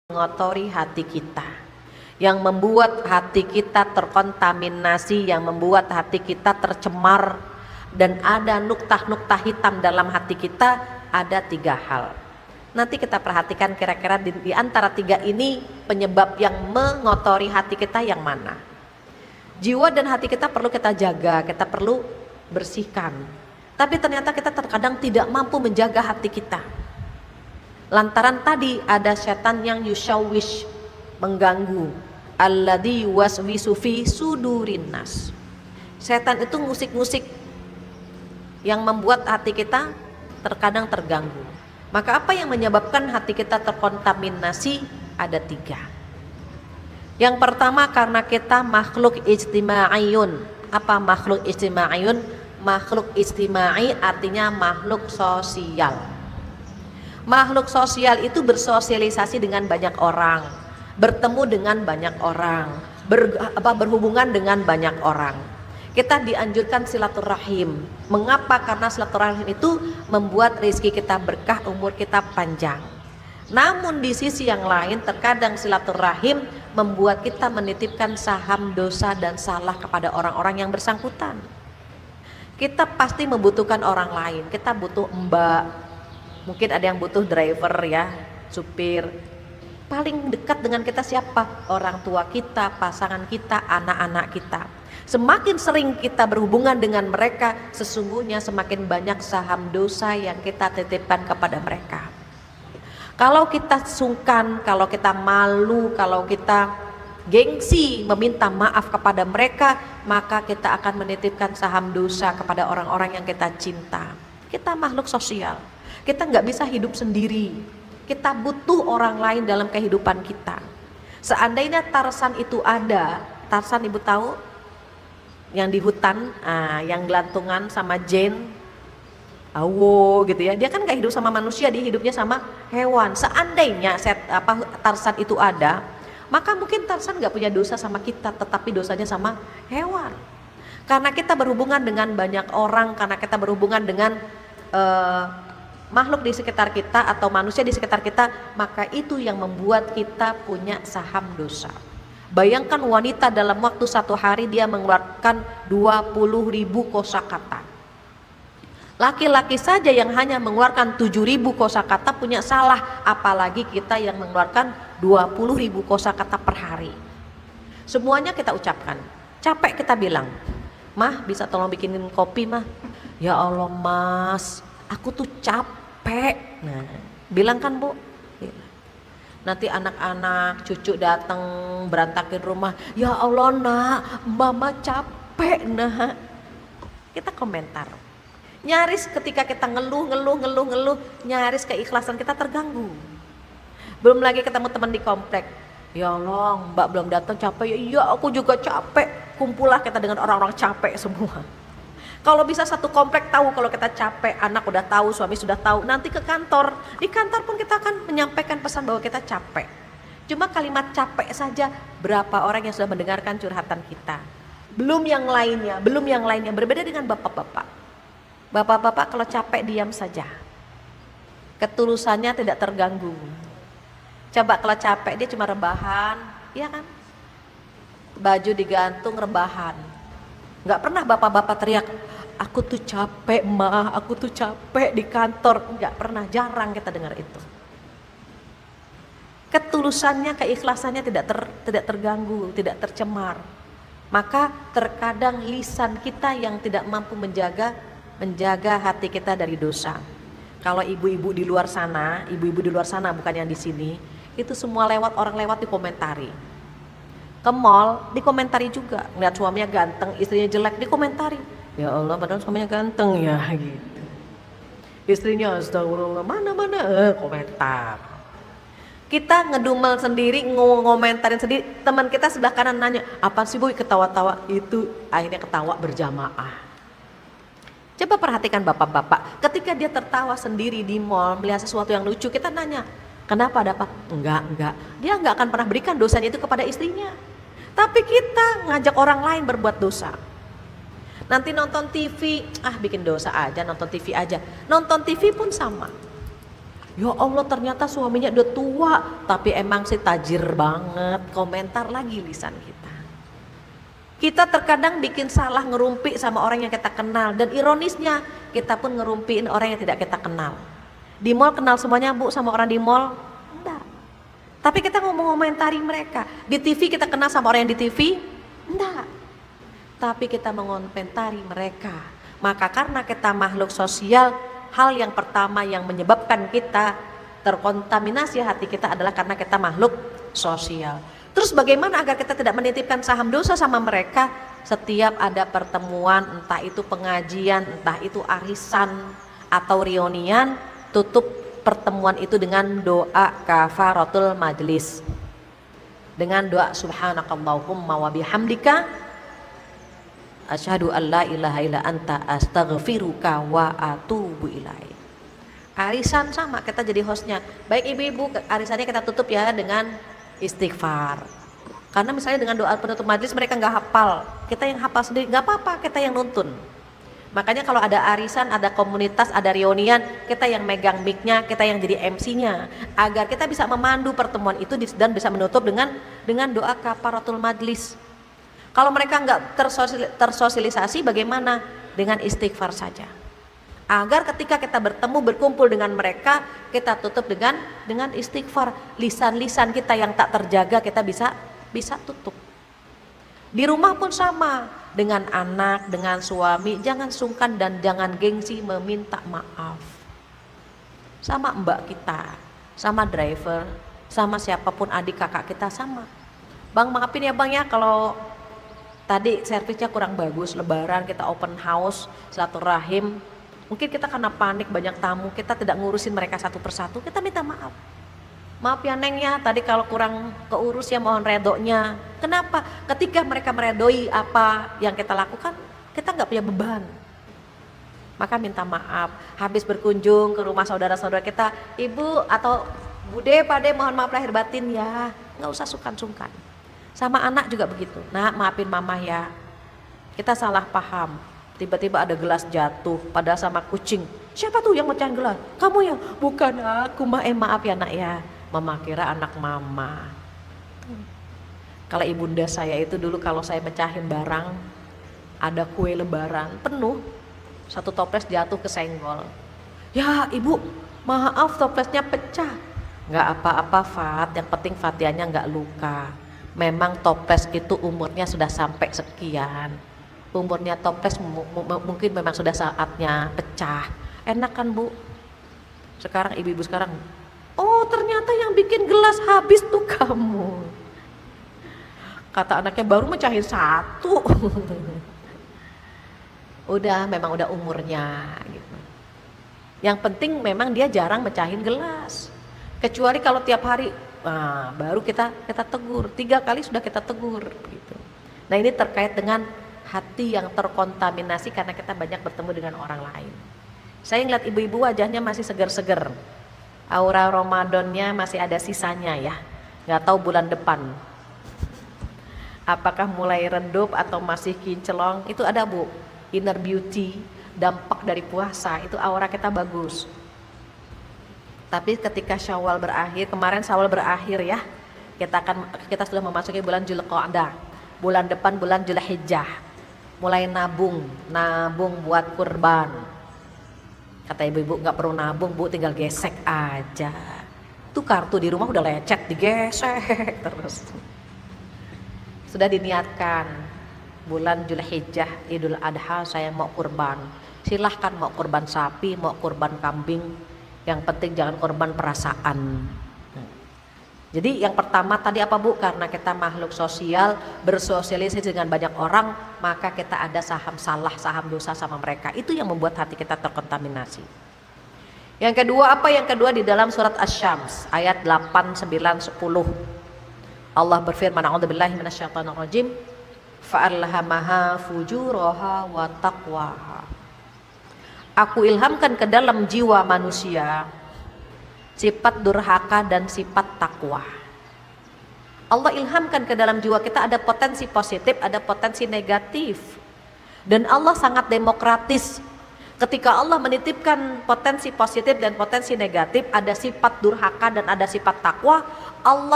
mengotori hati kita, yang membuat hati kita terkontaminasi, yang membuat hati kita tercemar, dan ada nuktah-nuktah hitam dalam hati kita. Ada 3 hal. Nanti kita perhatikan kira-kira di antara 3 ini penyebab yang mengotori hati kita yang mana. Jiwa dan hati kita perlu kita jaga, kita perlu bersihkan. Tapi ternyata kita terkadang tidak mampu menjaga hati kita. Lantaran tadi ada setan yang yushawish, mengganggu, alladzi yuwaswisu fi sudurin nas. Setan itu ngusik-ngusik yang membuat hati kita terkadang terganggu. Maka apa yang menyebabkan hati kita terkontaminasi? Ada 3. Yang pertama, karena kita makhluk ijtima'iyun. Apa makhluk ijtima'iyun? Makhluk ijtima'i artinya makhluk sosial. Makhluk sosial itu bersosialisasi dengan banyak orang, bertemu dengan banyak orang, berhubungan dengan banyak orang. Kita dianjurkan silaturahim. Mengapa? Karena silaturahim itu membuat rezeki kita berkah, umur kita panjang. Namun di sisi yang lain terkadang silaturahim membuat kita menitipkan saham dosa dan salah kepada orang-orang yang bersangkutan. Kita pasti membutuhkan orang lain. Kita butuh mbak, mungkin ada yang butuh driver ya, supir. Paling dekat dengan kita siapa? Orang tua kita, pasangan kita, anak-anak kita. Semakin sering kita berhubungan dengan mereka, sesungguhnya semakin banyak saham dosa yang kita titipkan kepada mereka. Kalau kita sungkan, kalau kita malu, kalau kita gengsi meminta maaf kepada mereka, maka kita akan menitipkan saham dosa kepada orang-orang yang kita cinta. Kita makhluk sosial. Kita nggak bisa hidup sendiri. Kita butuh orang lain dalam kehidupan kita. Seandainya Tarsan itu ada, Tarsan ibu tahu? Yang di hutan, yang gelantungan sama Jane, Awo gitu ya. Dia kan nggak hidup sama manusia, dia hidupnya sama hewan. Seandainya Tarsan itu ada, maka mungkin Tarsan nggak punya dosa sama kita, tetapi dosanya sama hewan. Karena kita berhubungan dengan banyak orang, karena kita berhubungan dengan makhluk di sekitar kita atau manusia di sekitar kita, maka itu yang membuat kita punya saham dosa. Bayangkan wanita dalam waktu 1 hari dia mengeluarkan 20.000 kosakata. Laki-laki saja yang hanya mengeluarkan 7.000 kosakata punya salah, apalagi kita yang mengeluarkan 20.000 kosakata per hari. Semuanya kita ucapkan. Capek kita bilang, "Mah, bisa tolong bikinin kopi, Mah?" "Ya Allah, Mas, aku tuh capek." Nah, bilang kan Bu. Nanti anak-anak cucu datang berantakin rumah, "Ya Allah Nak, Mama capek Nak." Kita komentar. Nyaris ketika kita ngeluh, nyaris keikhlasan kita terganggu. Belum lagi ketemu teman di komplek, "Ya Allah, Mbak belum datang, capek." "Ya iya, aku juga capek." Kumpullah kita dengan orang-orang capek semua. Kalau bisa satu komplek tahu kalau kita capek, anak udah tahu, suami sudah tahu, nanti ke kantor, di kantor pun kita akan menyampaikan pesan bahwa kita capek. Cuma kalimat capek saja, berapa orang yang sudah mendengarkan curhatan kita. Belum yang lainnya, berbeda dengan bapak-bapak. Bapak-bapak kalau capek diam saja, ketulusannya tidak terganggu. Coba kalau capek dia cuma rebahan, iya kan? Baju digantung rebahan. Nggak pernah bapak-bapak teriak, "Aku tuh capek Mah, aku tuh capek di kantor." Nggak pernah, jarang kita dengar itu. Ketulusannya, keikhlasannya tidak terganggu, tidak tercemar. Maka terkadang lisan kita yang tidak mampu menjaga hati kita dari dosa. Kalau ibu-ibu di luar sana bukan yang di sini, itu semua orang lewat dikomentari. Ke mall dikomentari juga, ngeliat suaminya ganteng, istrinya jelek dikomentari. "Ya Allah, padahal suaminya ganteng ya," gitu. Istrinya astagfirullah, mana komentar. Kita ngedumel sendiri, ngomentarin sendiri. Teman kita sebelah kanan nanya, "Apa sih Bu ketawa-tawa?" Itu akhirnya ketawa berjamaah. Coba perhatikan bapak-bapak, ketika dia tertawa sendiri di mall melihat sesuatu yang lucu, kita nanya, "Kenapa, ada apa?" Enggak. Dia enggak akan pernah berikan dosanya itu kepada istrinya. Tapi kita ngajak orang lain berbuat dosa. Nanti nonton TV, bikin dosa aja, nonton TV aja. Nonton TV pun sama. Ya Allah ternyata suaminya udah tua, tapi emang sih tajir banget. Komentar lagi lisan kita. Kita terkadang bikin salah ngerumpi sama orang yang kita kenal. Dan ironisnya kita pun ngerumpiin orang yang tidak kita kenal. Di mall kenal semuanya Bu sama orang di mall? Enggak. Tapi kita ngomentari mereka. Di TV kita kenal sama orang yang di TV? Enggak. Tapi kita mengomentari mereka. Maka karena kita makhluk sosial, hal yang pertama yang menyebabkan kita terkontaminasi hati kita adalah karena kita makhluk sosial. Terus bagaimana agar kita tidak menitipkan saham dosa sama mereka? Setiap ada pertemuan, entah itu pengajian, entah itu arisan atau reunian, tutup pertemuan itu dengan doa kafaratul majlis. Dengan doa subhanakallahumma wa bihamdika asyhadu an la ilaha illa anta astaghfiruka wa atubu ilaik. Arisan sama, kita jadi hostnya. Baik ibu-ibu, arisannya kita tutup ya dengan istighfar. Karena misalnya dengan doa penutup majlis mereka nggak hafal, kita yang hafal sendiri, nggak apa-apa, kita yang nuntun. Makanya kalau ada arisan, ada komunitas, ada reunian, kita yang megang mic-nya, kita yang jadi MC-nya, agar kita bisa memandu pertemuan itu dan bisa menutup dengan doa kafaratul majlis. Kalau mereka nggak tersosialisasi, bagaimana? Dengan istighfar saja. Agar ketika kita bertemu berkumpul dengan mereka, kita tutup dengan istighfar. Lisan-lisan kita yang tak terjaga kita bisa tutup. Di rumah pun sama, dengan anak, dengan suami, jangan sungkan dan jangan gengsi meminta maaf. Sama mbak kita, sama driver, sama siapapun adik kakak kita sama. Bang maafin ya bang ya kalau tadi servisnya kurang bagus, lebaran kita open house, silaturahim. Mungkin kita karena panik banyak tamu, kita tidak ngurusin mereka satu persatu, kita minta maaf. Maaf ya Neng ya, tadi kalau kurang keurus ya mohon redonya. Kenapa? Ketika mereka meredoi apa yang kita lakukan, kita nggak punya beban. Maka minta maaf. Habis berkunjung ke rumah saudara-saudara kita, Ibu atau Bude, Pade mohon maaf lahir batin ya. Nggak usah sungkan-sungkan. Sama anak juga begitu. Nah maafin mama ya. Kita salah paham. Tiba-tiba ada gelas jatuh, padahal sama kucing. Siapa tuh yang mecahin gelas? Kamu ya? Bukan aku, maaf ya nak ya. Mama kira anak mama. Kalau ibunda saya itu dulu kalau saya mecahin barang, ada kue lebaran penuh, satu toples jatuh kesenggol. Ya ibu, maaf toplesnya pecah. Nggak apa-apa Fat, yang penting Fatiannya nggak luka. Memang toples itu umurnya sudah sampai sekian. Umurnya toples mungkin memang sudah saatnya pecah. Enak kan Bu? Sekarang ibu-ibu sekarang, oh ternyata yang bikin gelas habis tuh kamu. Kata anaknya baru mecahin satu. Memang udah umurnya gitu. Yang penting memang dia jarang mecahin gelas. Kecuali kalau tiap hari, nah, baru kita tegur. 3 kali sudah kita tegur gitu. Nah ini terkait dengan hati yang terkontaminasi karena kita banyak bertemu dengan orang lain. Saya ngeliat ibu-ibu wajahnya masih seger-seger, aura Ramadannya masih ada sisanya ya. Nggak tahu bulan depan apakah mulai redup atau masih kinclong. Itu ada Bu, inner beauty, dampak dari puasa, itu aura kita bagus. Tapi ketika Syawal berakhir, kemarin Syawal berakhir ya, kita sudah memasuki bulan Dzulqa'dah. Bulan depan bulan Dzulhijjah. Mulai nabung buat kurban. Kata ibu-ibu nggak perlu nabung Bu, tinggal gesek aja. Tuh kartu di rumah udah lecet, digesek terus. Sudah diniatkan bulan Dzulhijjah Idul Adha saya mau kurban. Silahkan mau kurban sapi, mau kurban kambing. Yang penting jangan korban perasaan. Jadi yang pertama tadi apa Bu? Karena kita makhluk sosial, bersosialisasi dengan banyak orang, maka kita ada saham salah, saham dosa sama mereka. Itu yang membuat hati kita terkontaminasi. Yang kedua apa? Yang kedua di dalam surat Asy-Syams ayat 8, 9, 10. Allah berfirman, a'udzubillahi minasyaitonirrajim, fa'alhamaha fujuraha wa taqwaha. Aku ilhamkan ke dalam jiwa manusia sifat durhaka dan sifat takwa. Allah ilhamkan ke dalam jiwa kita ada potensi positif, ada potensi negatif. Dan Allah sangat demokratis. Ketika Allah menitipkan potensi positif dan potensi negatif, ada sifat durhaka dan ada sifat takwa, Allah